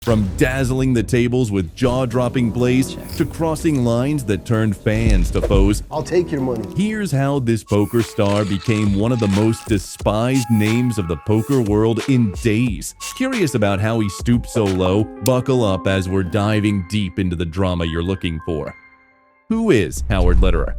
From dazzling the tables with jaw-dropping plays to crossing lines that turned fans to foes, I'll take your money. here's how this poker star became one of the most despised names of the poker world in days. Curious about how he stooped so low? Buckle up as we're diving deep into the drama you're looking for. Who is Howard Lederer?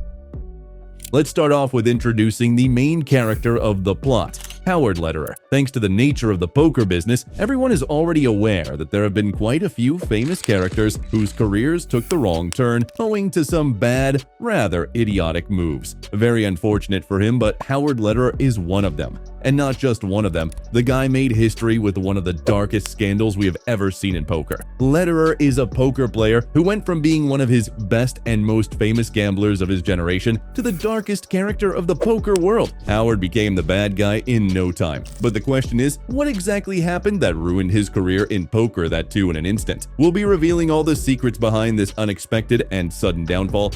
Let's start off with introducing the main character of the plot, Howard Lederer. Thanks to the nature of the poker business, everyone is already aware that there have been quite a few famous characters whose careers took the wrong turn owing to some bad, rather idiotic moves. Very unfortunate for him, but Howard Lederer is one of them. And not just one of them, the guy made history with one of the darkest scandals we have ever seen in poker. Lederer is a poker player who went from being one of his best and most famous gamblers of his generation to the darkest character of the poker world. Howard became the bad guy in no time. But the question is, what exactly happened that ruined his career in poker, that too in an instant? We'll be revealing all the secrets behind this unexpected and sudden downfall.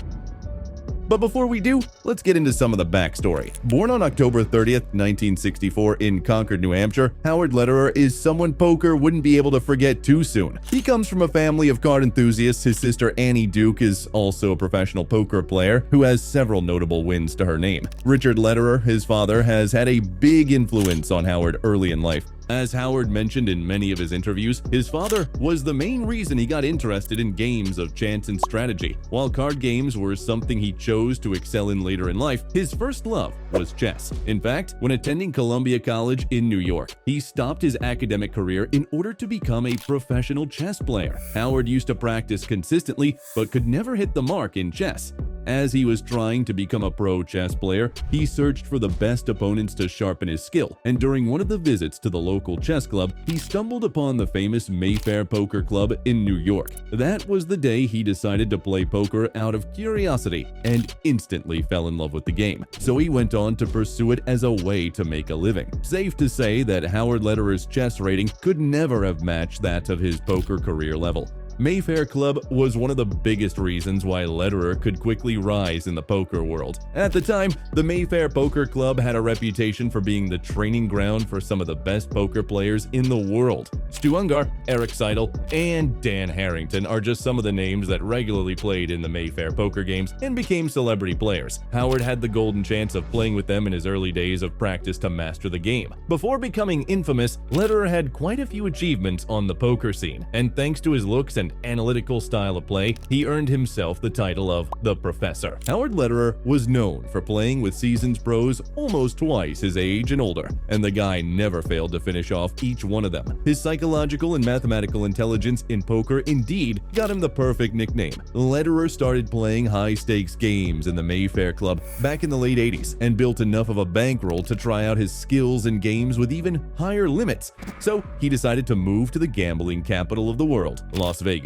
But before we do, let's get into some of the backstory. Born on October 30th, 1964 in Concord, New Hampshire, Howard Lederer is someone poker wouldn't be able to forget too soon. He comes from a family of card enthusiasts. His sister Annie Duke is also a professional poker player who has several notable wins to her name. Richard Lederer, his father, has had a big influence on Howard early in life. As Howard mentioned in many of his interviews, his father was the main reason he got interested in games of chance and strategy. While card games were something he chose to excel in later in life, his first love was chess. In fact, when attending Columbia College in New York, he stopped his academic career in order to become a professional chess player. Howard used to practice consistently, but could never hit the mark in chess. As he was trying to become a pro chess player, he searched for the best opponents to sharpen his skill, and during one of the visits to the local chess club, he stumbled upon the famous Mayfair Poker Club in New York. That was the day he decided to play poker out of curiosity and instantly fell in love with the game. So he went on to pursue it as a way to make a living. Safe to say that Howard Lederer's chess rating could never have matched that of his poker career level. Mayfair Club was one of the biggest reasons why Lederer could quickly rise in the poker world. At the time, the Mayfair Poker Club had a reputation for being the training ground for some of the best poker players in the world. Stu Ungar, Eric Seidel, and Dan Harrington are just some of the names that regularly played in the Mayfair poker games and became celebrity players. Howard had the golden chance of playing with them in his early days of practice to master the game. Before becoming infamous, Lederer had quite a few achievements on the poker scene, and thanks to his looks and analytical style of play, he earned himself the title of the Professor. Howard Lederer was known for playing with seasoned pros almost twice his age and older, and the guy never failed to finish off each one of them. His psychological and mathematical intelligence in poker indeed got him the perfect nickname. Lederer started playing high-stakes games in the Mayfair Club back in the late 80s and built enough of a bankroll to try out his skills in games with even higher limits. So he decided to move to the gambling capital of the world, Las Vegas.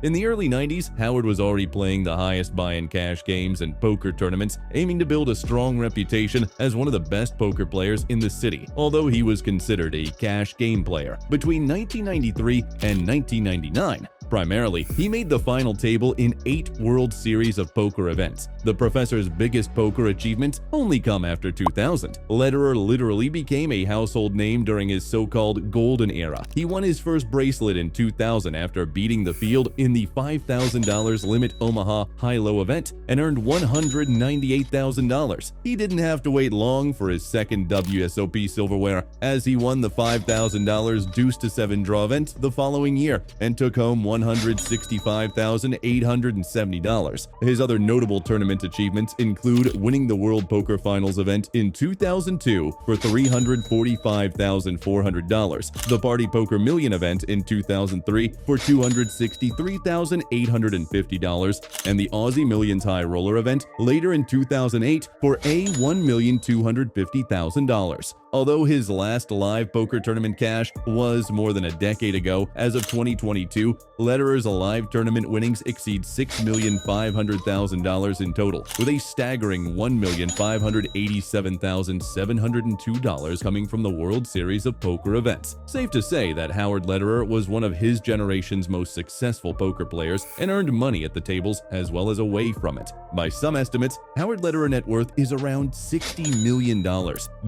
In the early 90s, Howard was already playing the highest buy-in cash games and poker tournaments, aiming to build a strong reputation as one of the best poker players in the city, although he was considered a cash game player. Between 1993 and 1999, primarily, he made the final table in 8 World Series of Poker events. The Professor's biggest poker achievements only come after 2000. Lederer literally became a household name during his so-called golden era. He won his first bracelet in 2000 after beating the field in the $5,000 limit Omaha high-low event and earned $198,000. He didn't have to wait long for his second WSOP silverware, as he won the $5,000 deuce to 7 draw event the following year and took home $165,870. His other notable tournament achievements include winning the World Poker Finals event in 2002 for $345,400, the Party Poker Million event in 2003 for $263,850, and the Aussie Millions High Roller event later in 2008 for $1,250,000. Although his last live poker tournament cash was more than a decade ago, as of 2022, Lederer's live tournament winnings exceed $6,500,000 in total, with a staggering $1,587,702 coming from the World Series of Poker events. Safe to say that Howard Lederer was one of his generation's most successful poker players and earned money at the tables as well as away from it. By some estimates, Howard Lederer net worth is around $60 million.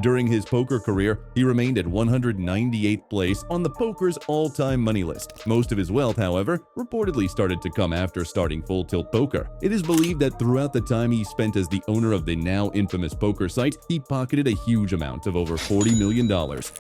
During his poker career, he remained at 198th place on the poker's all-time money list. Most of his wealth, however, reportedly started to come after starting Full Tilt Poker. It is believed that throughout the time he spent as the owner of the now infamous poker site, he pocketed a huge amount of over $40 million.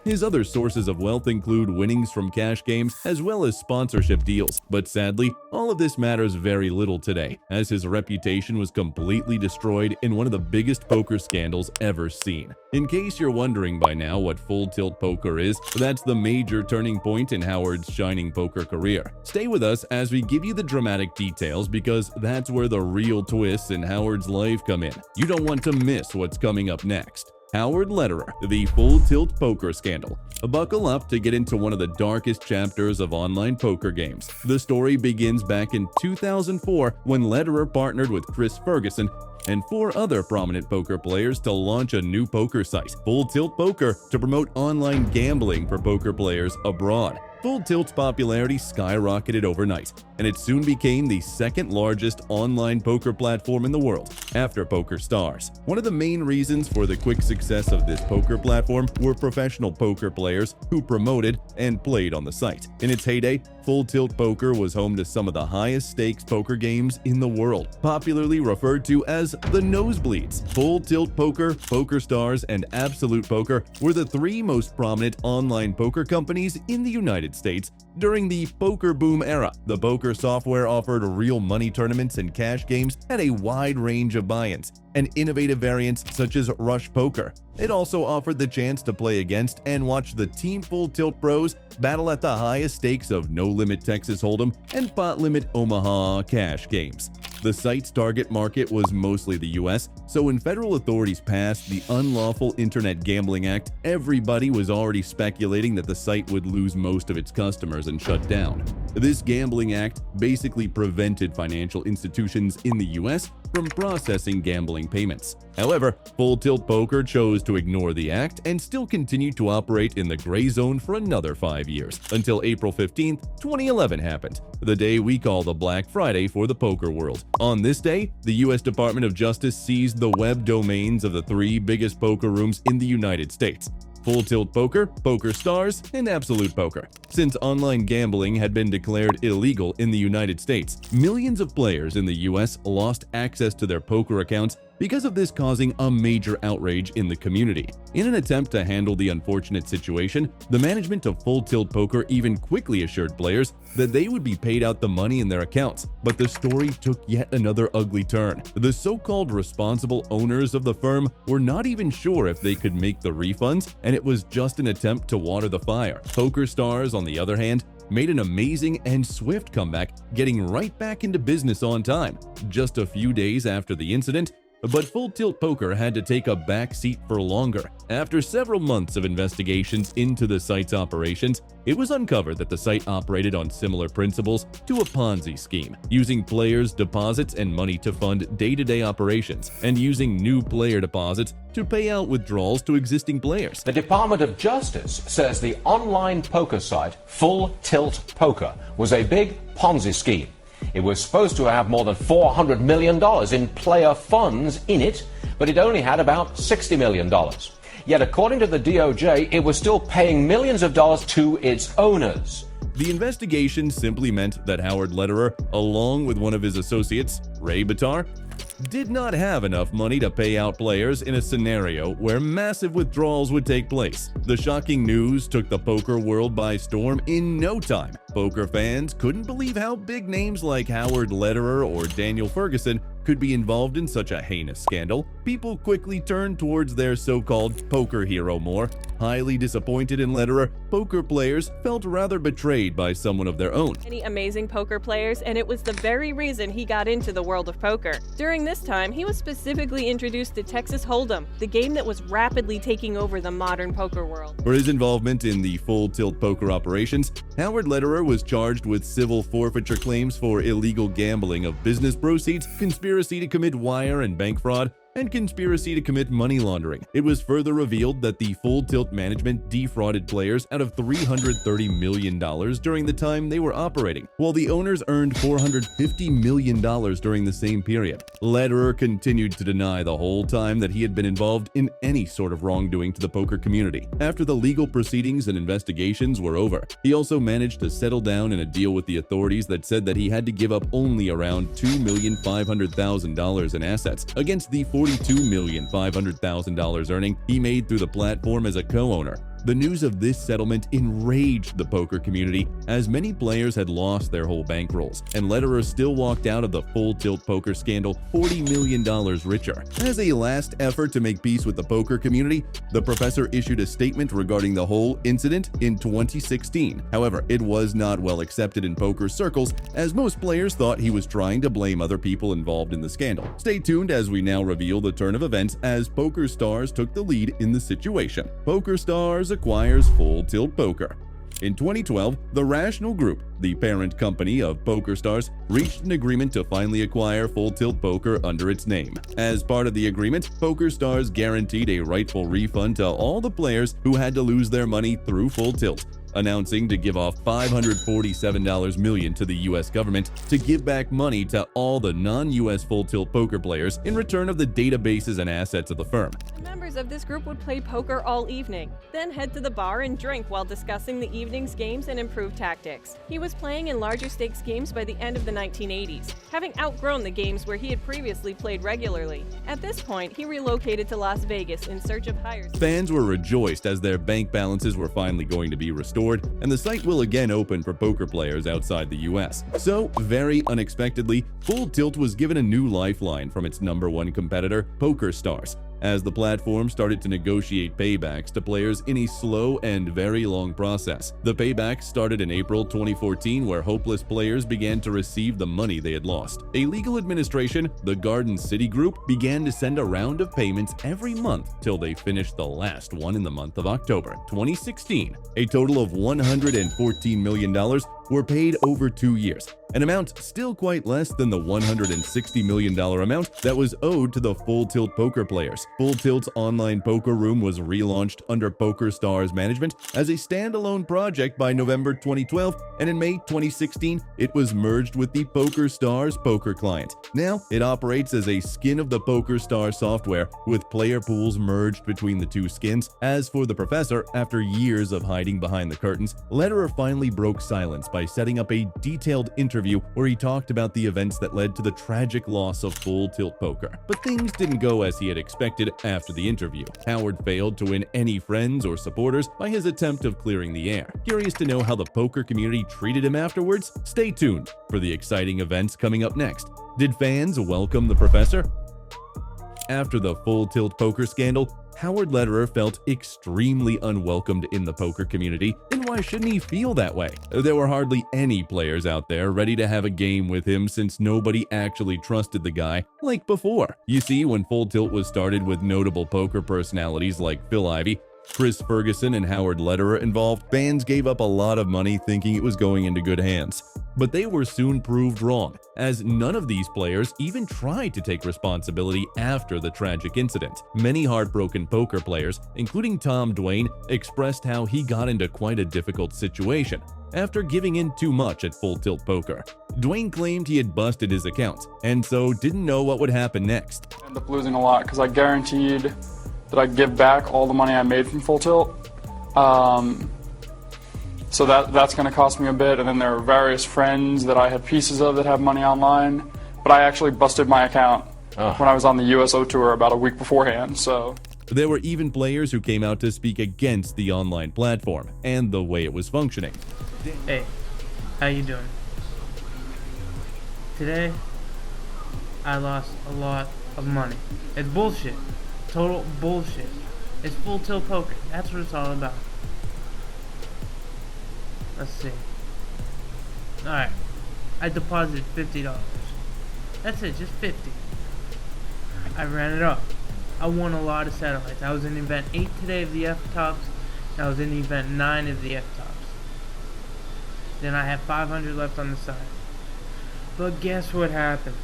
His other sources of wealth include winnings from cash games as well as sponsorship deals. But sadly, all of this matters very little today, as his reputation was completely destroyed in one of the biggest poker scandals ever seen. In case you're wondering by now what Full Tilt Poker is, that's the major turning point in Howard's shining poker career. Stay with us as we give you the dramatic details, because that's where the real twists in Howard's life come in. You don't want to miss what's coming up next. Howard Lederer, the Full Tilt Poker Scandal. Buckle up to get into one of the darkest chapters of online poker games. The story begins back in 2004 when Lederer partnered with Chris Ferguson and 4 other prominent poker players to launch a new poker site, Full Tilt Poker, to promote online gambling for poker players abroad. Full Tilt's popularity skyrocketed overnight, and it soon became the second largest online poker platform in the world, after PokerStars. One of the main reasons for the quick success of this poker platform were professional poker players who promoted and played on the site. In its heyday, Full Tilt Poker was home to some of the highest stakes poker games in the world, popularly referred to as the nosebleeds. Full Tilt Poker, PokerStars, and Absolute Poker were the 3 most prominent online poker companies in the United States during the poker boom era. The poker software offered real money tournaments and cash games at a wide range of buy-ins and innovative variants such as Rush Poker. It also offered the chance to play against and watch the Team Full Tilt pros battle at the highest stakes of No Limit Texas Hold'em and Pot Limit Omaha cash games. The site's target market was mostly the US, so when federal authorities passed the Unlawful Internet Gambling Act, everybody was already speculating that the site would lose most of its customers and shut down. This gambling act basically prevented financial institutions in the US from processing gambling payments. However, Full Tilt Poker chose to ignore the act and still continued to operate in the gray zone for another 5 years, until April 15, 2011 happened, the day we call the Black Friday for the poker world. On this day, the US Department of Justice seized the web domains of the 3 biggest poker rooms in the United States: Full Tilt Poker, PokerStars, and Absolute Poker. Since online gambling had been declared illegal in the United States, millions of players in the US lost access to their poker accounts because of this, causing a major outrage in the community. In an attempt to handle the unfortunate situation, the management of Full Tilt Poker even quickly assured players that they would be paid out the money in their accounts. But the story took yet another ugly turn. The so-called responsible owners of the firm were not even sure if they could make the refunds, and it was just an attempt to water the fire. PokerStars, on the other hand, made an amazing and swift comeback, getting right back into business on time. Just a few days after the incident, but Full Tilt Poker had to take a back seat for longer. After several months of investigations into the site's operations, it was uncovered that the site operated on similar principles to a Ponzi scheme, using players' deposits and money to fund day-to-day operations, and using new player deposits to pay out withdrawals to existing players. The Department of Justice says the online poker site Full Tilt Poker was a big Ponzi scheme. It was supposed to have more than $400 million in player funds in it, but it only had about $60 million. Yet according to the DOJ, it was still paying millions of dollars to its owners. The investigation simply meant that Howard Lederer, along with one of his associates, Ray Bitar, did not have enough money to pay out players in a scenario where massive withdrawals would take place. The shocking news took the poker world by storm in no time. Poker fans couldn't believe how big names like Howard Lederer or Daniel Ferguson could be involved in such a heinous scandal. People quickly turned towards their so-called poker hero more. Highly disappointed in Lederer, poker players felt rather betrayed by someone of their own. Many amazing poker players, and it was the very reason he got into the world world of poker. During this time, he was specifically introduced to Texas Hold'em, the game that was rapidly taking over the modern poker world. For his involvement in the full tilt poker operations, Howard Lederer was charged with civil forfeiture claims for illegal gambling of business proceeds, conspiracy to commit wire and bank fraud, and conspiracy to commit money laundering. It was further revealed that the Full Tilt management defrauded players out of $330 million during the time they were operating, while the owners earned $450 million during the same period. Lederer continued to deny the whole time that he had been involved in any sort of wrongdoing to the poker community. After the legal proceedings and investigations were over, he also managed to settle down in a deal with the authorities that said that he had to give up only around $2,500,000 in assets against the $42,500,000 earning he made through the platform as a co-owner. The news of this settlement enraged the poker community, as many players had lost their whole bankrolls, and Lederer still walked out of the Full Tilt poker scandal $40 million richer. As a last effort to make peace with the poker community, the professor issued a statement regarding the whole incident in 2016. However, it was not well accepted in poker circles, as most players thought he was trying to blame other people involved in the scandal. Stay tuned as we now reveal the turn of events as Poker Stars took the lead in the situation. Poker Stars acquires Full Tilt Poker. In 2012, the Rational Group, the parent company of PokerStars, reached an agreement to finally acquire Full Tilt Poker under its name. As part of the agreement, PokerStars guaranteed a rightful refund to all the players who had to lose their money through Full Tilt, announcing to give off $547 million to the U.S. government to give back money to all the non-U.S. Full Tilt poker players in return of the databases and assets of the firm. Members of this group would play poker all evening, then head to the bar and drink while discussing the evening's games and improved tactics. He was playing in larger stakes games by the end of the 1980s, having outgrown the games where he had previously played regularly. At this point, he relocated to Las Vegas in search of higher stakes. Fans were rejoiced as their bank balances were finally going to be restored, and the site will again open for poker players outside the US. So, very unexpectedly, Full Tilt was given a new lifeline from its #1 competitor, PokerStars, as the platform started to negotiate paybacks to players in a slow and very long process. The paybacks started in April 2014, where hopeless players began to receive the money they had lost. A legal administration, the Garden City Group, began to send a round of payments every month till they finished the last one in the month of October 2016. A total of $114 million were paid over 2 years, an amount still quite less than the $160 million amount that was owed to the Full Tilt poker players. Full Tilt's online poker room was relaunched under PokerStars management as a standalone project by November 2012, and in May 2016, it was merged with the PokerStars poker client. Now, it operates as a skin of the PokerStars software, with player pools merged between the two skins. As for the professor, after years of hiding behind the curtains, Lederer finally broke silence by setting up a detailed interview where he talked about the events that led to the tragic loss of Full Tilt Poker. But things didn't go as he had expected after the interview. Howard failed to win any friends or supporters by his attempt of clearing the air. Curious to know how the poker community treated him afterwards? Stay tuned for the exciting events coming up next. Did fans welcome the professor? After the Full Tilt poker scandal, Howard Lederer felt extremely unwelcomed in the poker community, and why shouldn't he feel that way? There were hardly any players out there ready to have a game with him, since nobody actually trusted the guy like before. You see, when Full Tilt was started with notable poker personalities like Phil Ivey, Chris Ferguson, and Howard Lederer involved, fans gave up a lot of money thinking it was going into good hands. But they were soon proved wrong, as none of these players even tried to take responsibility after the tragic incident. Many heartbroken poker players, including Tom Dwayne, expressed how he got into quite a difficult situation after giving in too much at Full Tilt Poker. Dwayne claimed he had busted his account, and so didn't know what would happen next. I ended up losing a lot because I guaranteed that I'd give back all the money I made from Full Tilt. So that's going to cost me a bit, and then there are various friends that I had pieces of that have money online, but I actually busted my account when I was on the USO tour about a week beforehand, so. There were even players who came out to speak against the online platform and the way it was functioning. Hey, how you doing? Today, I lost a lot of money. It's bullshit. Total bullshit. It's Full Tilt Poker. That's what it's all about. Let's see. Alright. I deposited $50. That's it, just 50. I ran it up. I won a lot of satellites. I was in event 8 today of the F-tops. I was in event 9 of the F-tops. Then I have 500 left on the side. But guess what happens?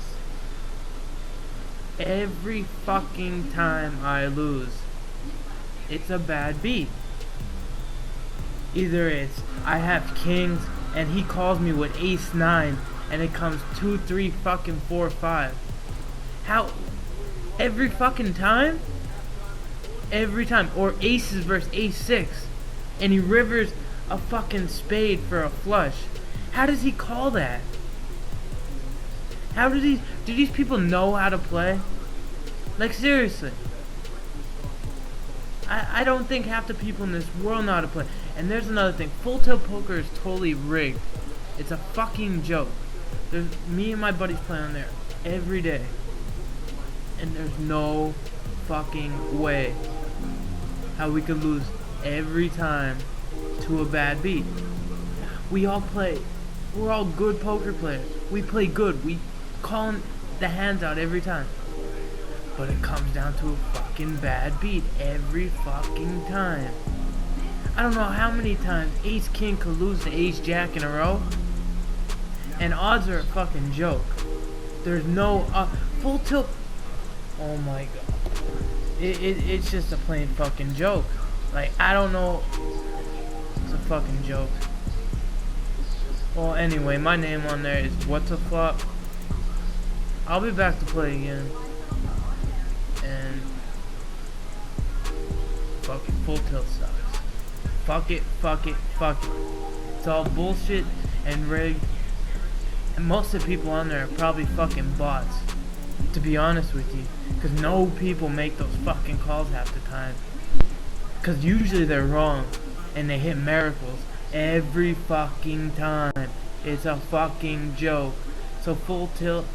Every fucking time I lose, it's a bad beat. Either it's I have kings and he calls me with ace 9 and it comes 2, 3, fucking 4, 5. How? Every fucking time? Every time. Or aces versus ace 6 and he rivers a fucking spade for a flush. How does he call that? How do these people know how to play? Like, seriously. I don't think half the people in this world know how to play. And there's another thing. Full tilt poker is totally rigged. It's a fucking joke. Me and my buddies play on there every day. And there's no fucking way how we could lose every time to a bad beat. We all play. We're all good poker players. We play good. We call the hands out every time. But it comes down to a fucking bad beat every fucking time. I don't know how many times ace king could lose to ace jack in a row. And odds are a fucking joke. There's no full tilt. Oh my god. It's just a plain fucking joke. Like, I don't know. It's a fucking joke. Well, anyway, my name on there is What's a Flop. I'll be back to play again. And fuck it, full tilt sucks. Fuck it, fuck it, fuck it. It's all bullshit and rigged. And most of the people on there are probably fucking bots, to be honest with you. Because no people make those fucking calls half the time. Because usually they're wrong and they hit miracles every fucking time. It's a fucking joke. So full tilt,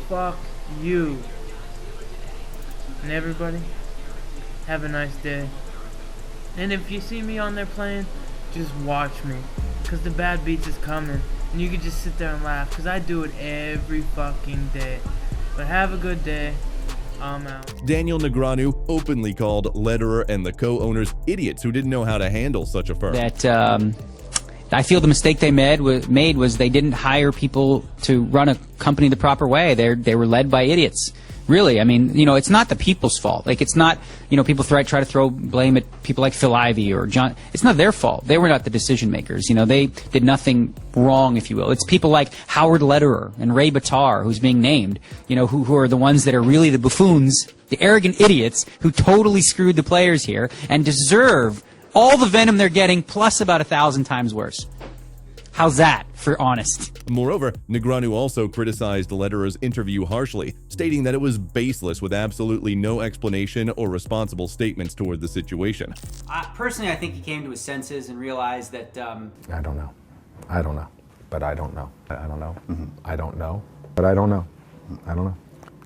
fuck you. And everybody, have a nice day. And if you see me on there playing, just watch me. Because the bad beats is coming. And you can just sit there and laugh. Because I do it every fucking day. But have a good day. I'm out. Daniel Negreanu openly called Lederer and the co-owners idiots who didn't know how to handle such a firm. I feel the mistake they made was they didn't hire people to run a company the proper way. They were led by idiots. Really, I mean, you know, it's not the people's fault. Like, it's not, you know, people try to throw blame at people like Phil Ivey or John. It's not their fault. They were not the decision makers. You know, they did nothing wrong, if you will. It's people like Howard Lederer and Ray Batar, who's being named, you know, who are the ones that are really the buffoons, the arrogant idiots who totally screwed the players here and deserve all the venom they're getting plus about 1,000 times worse. How's that for honest? Moreover, Negreanu also criticized Lederer's interview harshly, stating that it was baseless with absolutely no explanation or responsible statements toward the situation. Personally, I think he came to his senses and realized that... I don't know. I don't know. But I don't know. I don't know. I don't know. But I don't know. I don't know.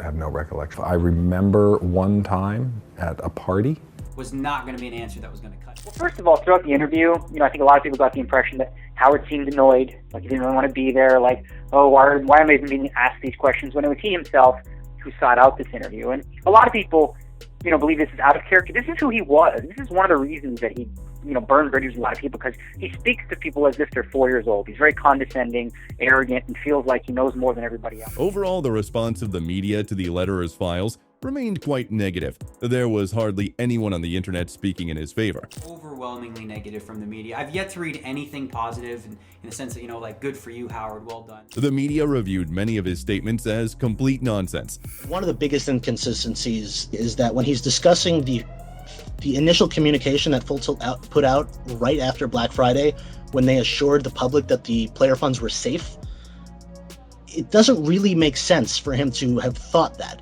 I have no recollection. I remember one time at a party. Was not going to be an answer that was going to cut. Well, first of all, throughout the interview, you know, I think a lot of people got the impression that Howard seemed annoyed, like he didn't really want to be there, like, oh, why am I even being asked these questions, when it was he himself who sought out this interview. And a lot of people, you know, believe this is out of character. This is who he was. This is one of the reasons that he, you know, burned bridges with a lot of people, because he speaks to people as if they're 4 years old. He's very condescending, arrogant, and feels like he knows more than everybody else. Overall, the response of the media to the Lederer's files remained quite negative. There was hardly anyone on the internet speaking in his favor. Overwhelmingly negative from the media. I've yet to read anything positive in the sense that, you know, like, good for you, Howard, well done. The media reviewed many of his statements as complete nonsense. One of the biggest inconsistencies is that when he's discussing the initial communication that Full Tilt put out right after Black Friday, when they assured the public that the player funds were safe, it doesn't really make sense for him to have thought that.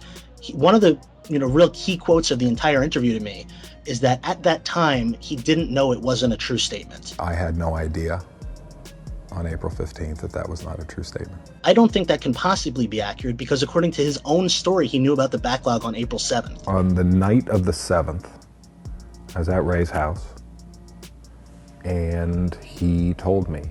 One of the real key quotes of the entire interview to me is that at that time, he didn't know it wasn't a true statement. I had no idea on April 15th that was not a true statement. I don't think that can possibly be accurate because according to his own story, he knew about the backlog on April 7th. On the night of the 7th, I was at Ray's house, and he told me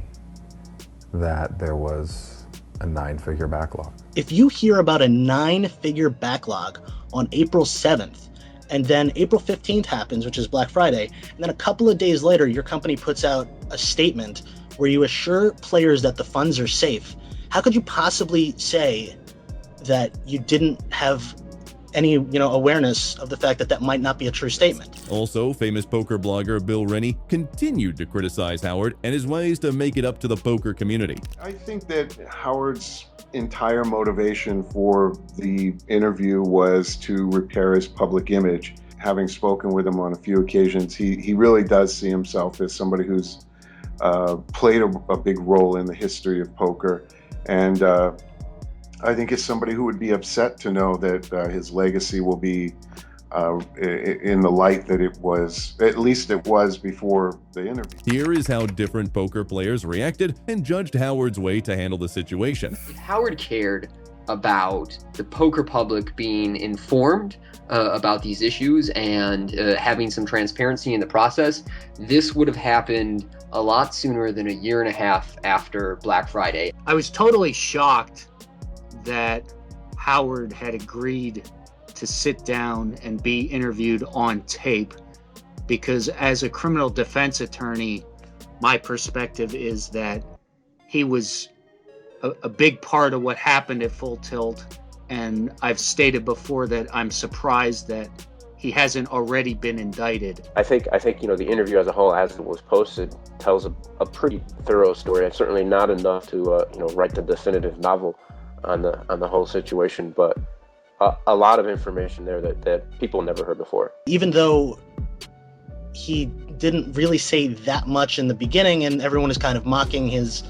that there was A 9-figure backlog. If you hear about a 9-figure backlog on April 7th, and then April 15th happens, which is Black Friday, and then a couple of days later, your company puts out a statement where you assure players that the funds are safe, how could you possibly say that you didn't have any, awareness of the fact that that might not be a true statement? Also, famous poker blogger Bill Rennie continued to criticize Howard and his ways to make it up to the poker community. I think that Howard's entire motivation for the interview was to repair his public image. Having spoken with him on a few occasions, he really does see himself as somebody who's played a big role in the history of poker. And I think it's somebody who would be upset to know that his legacy will be in the light that it was, at least it was before the interview. Here is how different poker players reacted and judged Howard's way to handle the situation. If Howard cared about the poker public being informed about these issues and having some transparency in the process, this would have happened a lot sooner than a year and a half after Black Friday. I was totally shocked that Howard had agreed to sit down and be interviewed on tape, because as a criminal defense attorney, my perspective is that he was a big part of what happened at Full Tilt, and I've stated before that I'm surprised that he hasn't already been indicted. I think the interview as a whole, as it was posted, tells a pretty thorough story. It's certainly not enough to write the definitive novel on the whole situation, but a lot of information there that people never heard before. Even though he didn't really say that much in the beginning and everyone is kind of mocking his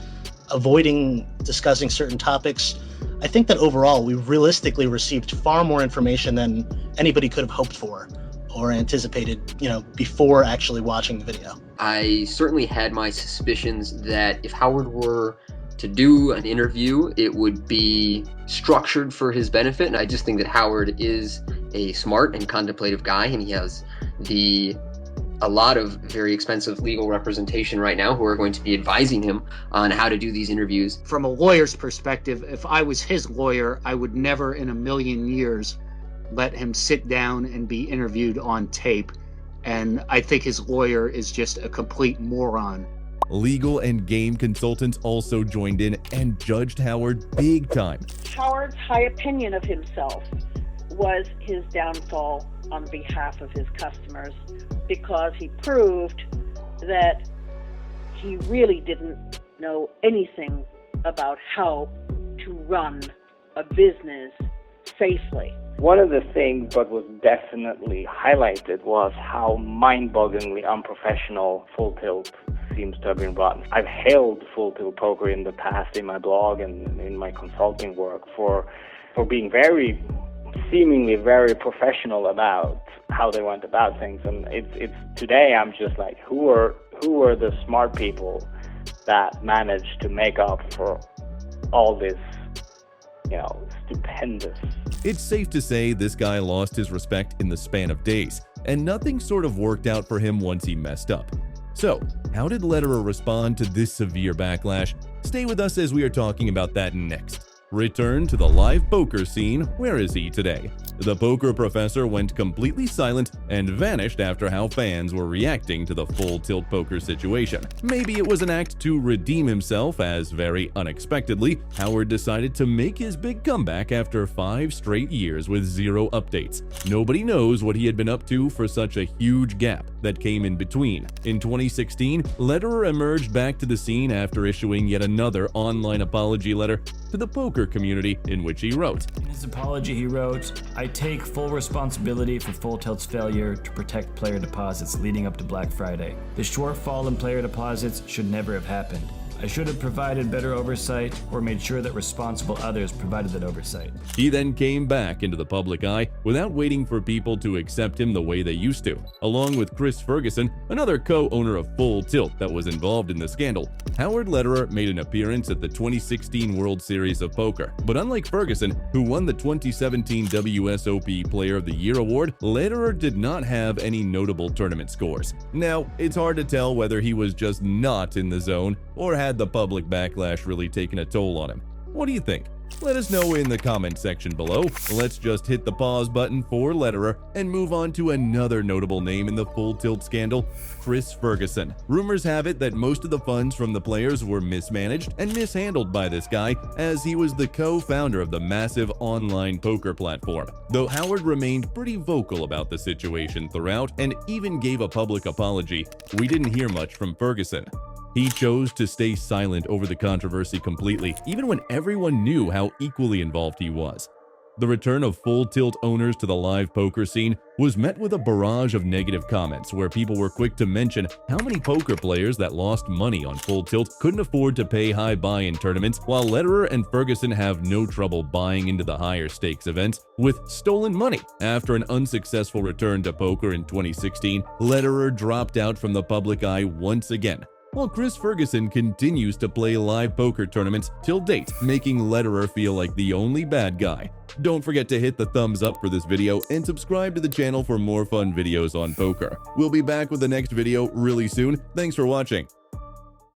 avoiding discussing certain topics, I think that overall we realistically received far more information than anybody could have hoped for or anticipated, before actually watching the video. I certainly had my suspicions that if Howard were to do an interview, it would be structured for his benefit, and I just think that Howard is a smart and contemplative guy, and he has a lot of very expensive legal representation right now who are going to be advising him on how to do these interviews. From a lawyer's perspective, if I was his lawyer, I would never in a million years let him sit down and be interviewed on tape, and I think his lawyer is just a complete moron. Legal and game consultants also joined in and judged Howard big time. Howard's high opinion of himself was his downfall on behalf of his customers, because he proved that he really didn't know anything about how to run a business safely. One of the things that was definitely highlighted was how mind-bogglingly unprofessional Full Tilt seems to have been run. I've hailed Full Tilt Poker in the past in my blog and in my consulting work for being seemingly very professional about how they went about things, and it's today I'm just like, who are the smart people that managed to make up for all this, stupendous. It's safe to say this guy lost his respect in the span of days, and nothing sort of worked out for him once he messed up. So, how did Lederer respond to this severe backlash? Stay with us as we are talking about that next. Return to the live poker scene. Where is he today? The poker professor went completely silent and vanished after how fans were reacting to the Full Tilt poker situation. Maybe it was an act to redeem himself, as very unexpectedly, Howard decided to make his big comeback after 5 straight years with 0 updates. Nobody knows what he had been up to for such a huge gap that came in between. In 2016, Lederer emerged back to the scene after issuing yet another online apology letter to the poker community, in which he wrote, In his apology he wrote, I take full responsibility for Full Tilt's failure to protect player deposits leading up to Black Friday. The shortfall in player deposits should never have happened. I should have provided better oversight or made sure that responsible others provided that oversight. He then came back into the public eye without waiting for people to accept him the way they used to. Along with Chris Ferguson, another co-owner of Full Tilt that was involved in the scandal, Howard Lederer made an appearance at the 2016 World Series of Poker. But unlike Ferguson, who won the 2017 WSOP Player of the Year award, Lederer did not have any notable tournament scores. Now, it's hard to tell whether he was just not in the zone or had the public backlash really taken a toll on him. What do you think? Let us know in the comment section below. Let's just hit the pause button for Lederer and move on to another notable name in the Full Tilt scandal, Chris Ferguson. Rumors have it that most of the funds from the players were mismanaged and mishandled by this guy, as he was the co-founder of the massive online poker platform. Though Howard remained pretty vocal about the situation throughout and even gave a public apology, we didn't hear much from Ferguson. He chose to stay silent over the controversy completely, even when everyone knew how equally involved he was. The return of Full Tilt owners to the live poker scene was met with a barrage of negative comments, where people were quick to mention how many poker players that lost money on Full Tilt couldn't afford to pay high buy-in tournaments, while Lederer and Ferguson have no trouble buying into the higher stakes events with stolen money. After an unsuccessful return to poker in 2016, Lederer dropped out from the public eye once again, while Chris Ferguson continues to play live poker tournaments till date, making Lederer feel like the only bad guy. Don't forget to hit the thumbs up for this video and subscribe to the channel for more fun videos on poker. We'll be back with the next video really soon. Thanks for watching.